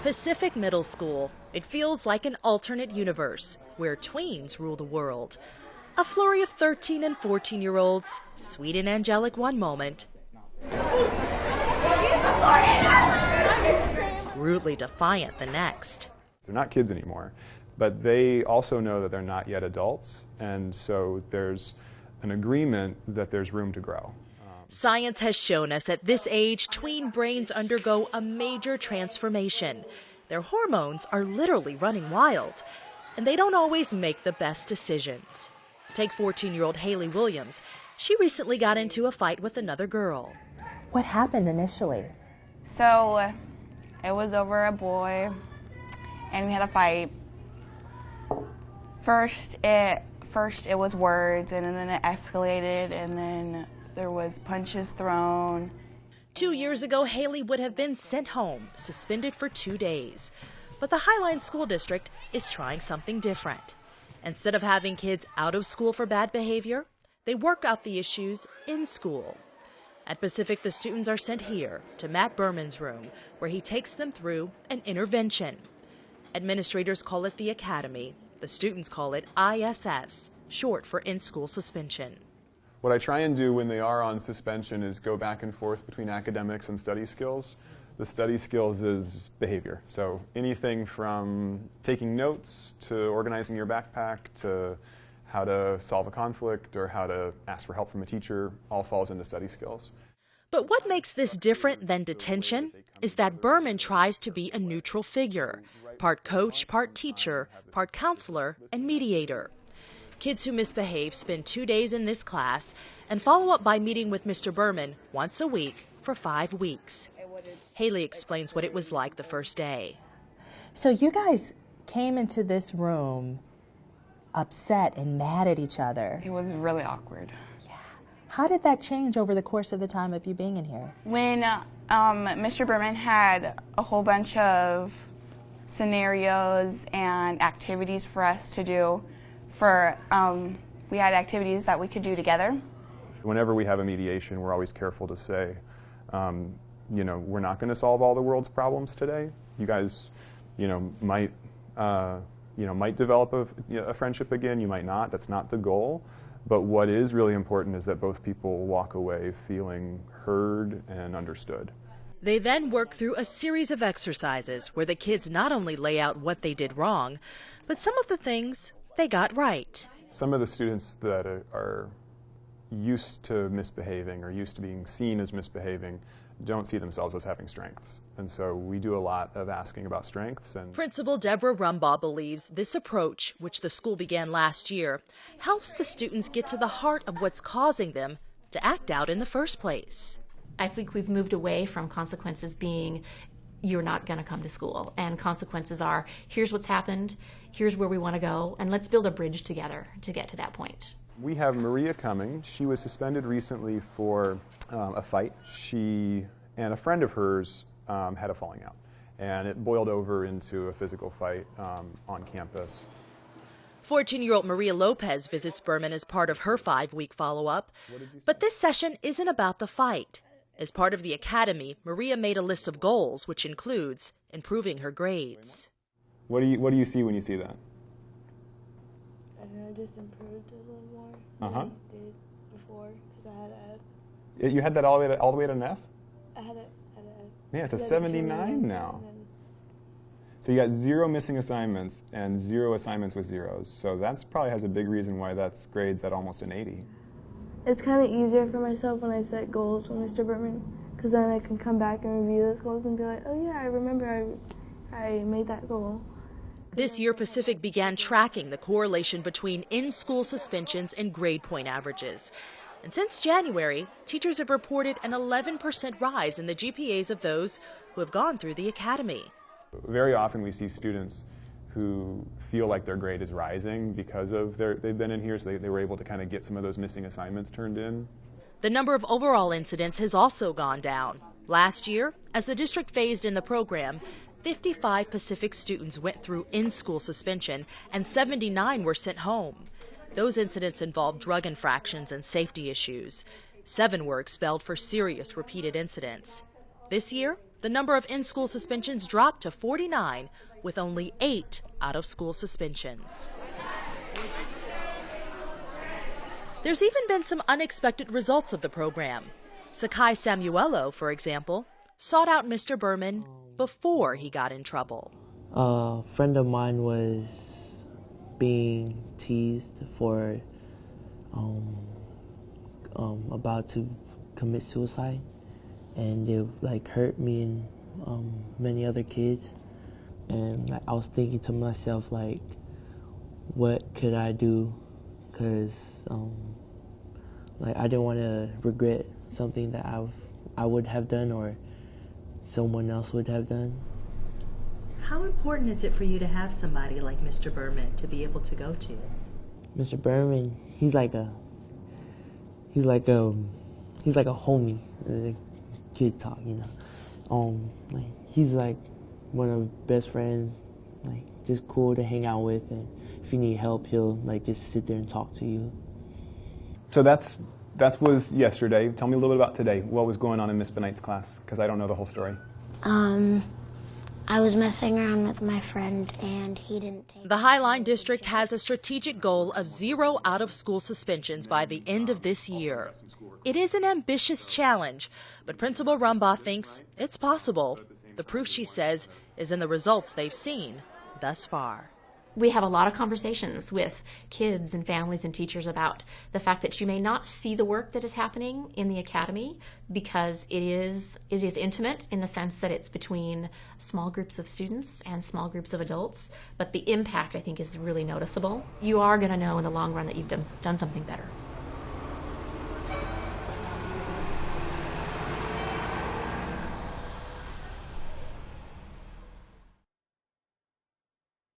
Pacific Middle School. It feels like an alternate universe where tweens rule the world. A flurry of 13 and 14-year-olds, sweet and angelic one moment, rudely defiant the next. They're not kids anymore, but they also know that they're not yet adults, and so there's an agreement that there's room to grow. Science has shown us at this age, tween brains undergo a major transformation. Their hormones are literally running wild, and they don't always make the best decisions. Take 14-year-old Haley Williams. She recently got into a fight with another girl. What happened initially? So it was over a boy, and we had a fight. First it was words, and then it escalated, and then there was punches thrown. 2 years ago, Haley would have been sent home, suspended for 2 days. But the Highline School District is trying something different. Instead of having kids out of school for bad behavior, they work out the issues in school. At Pacific, the students are sent here to Matt Berman's room, where he takes them through an intervention. Administrators call it the Academy. The students call it ISS, short for in-school suspension. What I try and do when they are on suspension is go back and forth between academics and study skills. The study skills is behavior. So anything from taking notes to organizing your backpack to how to solve a conflict or how to ask for help from a teacher all falls into study skills. But what makes this different than detention is that Berman tries to be a neutral figure, part coach, part teacher, part counselor, and mediator. Kids who misbehave spend 2 days in this class and follow up by meeting with Mr. Berman once a week for 5 weeks. Haley explains what it was like the first day. So you guys came into this room upset and mad at each other. It was really awkward. Yeah. How did that change over the course of the time of you being in here? When Mr. Berman had a whole bunch of scenarios and activities for us to do, we had activities that we could do together. Whenever we have a mediation, we're always careful to say, we're not going to solve all the world's problems today. You guys, might develop a friendship again. You might not. That's not the goal. But what is really important is that both people walk away feeling heard and understood. They then work through a series of exercises where the kids not only lay out what they did wrong, but some of the things they got right. Some of the students that are used to misbehaving or used to being seen as misbehaving don't see themselves as having strengths. And so we do a lot of asking about strengths. And Principal Deborah Rumbaugh believes this approach, which the school began last year, helps the students get to the heart of what's causing them to act out in the first place. I think we've moved away from consequences being you're not going to come to school, and consequences are here's what's happened, here's where we want to go, and let's build a bridge together to get to that point. We have Maria coming. She was suspended recently for a fight. She and a friend of hers had a falling out, and it boiled over into a physical fight on campus. 14-year-old Maria Lopez visits Berman as part of her 5-week follow-up. But this session isn't about the fight. As part of the academy, Maria made a list of goals, which includes improving her grades. What do you see when you see that? I think I just improved a little more Uh-huh. than I did before because I had an F. You had that all the way to an F? I had an F. Yeah, it's a Then 79 now. and then- So you got 0 missing assignments and 0 assignments with zeros. So that's probably has a big reason why that's grades at almost an 80. It's kind of easier for myself when I set goals with Mr. Berman because then I can come back and review those goals and be like, oh yeah, I remember I made that goal. This year, Pacific began tracking the correlation between in-school suspensions and grade point averages. And since January, teachers have reported an 11% rise in the GPAs of those who have gone through the academy. Very often we see students who feel like their grade is rising because of they've been in here, so they were able to kind of get some of those missing assignments turned in. The number of overall incidents has also gone down. Last year, as the district phased in the program, 55 Pacific students went through in-school suspension and 79 were sent home. Those incidents involved drug infractions and safety issues. 7 were expelled for serious repeated incidents. This year, The number of in-school suspensions dropped to 49, with only 8 out-of-school suspensions. There's even been some unexpected results of the program. Sakai Samuelo, for example, sought out Mr. Berman before he got in trouble. A friend of mine was being teased for about to commit suicide, and it like hurt me and many other kids. And like, I was thinking to myself, like, what could I do? Because like, I didn't want to regret something that I would have done or someone else would have done. How important is it for you to have somebody like Mr. Berman to be able to go to? Mr. Berman, he's like a homie, kid talk, you know. Like, he's like one of my best friends, like just cool to hang out with, and if you need help, he'll like just sit there and talk to you. So that was yesterday. Tell me a little bit about today. What was going on in Miss Benight's class? Because I don't know the whole story. I was messing around with my friend, and he didn't take... The Highline District has a strategic goal of 0 out-of-school suspensions by the end of this year. It is an ambitious challenge, but Principal Rumbaugh thinks it's possible. The proof, she says, is in the results they've seen thus far. We have a lot of conversations with kids and families and teachers about the fact that you may not see the work that is happening in the academy because it is intimate in the sense that it's between small groups of students and small groups of adults, but the impact, I think, is really noticeable. You are going to know in the long run that you've done something better.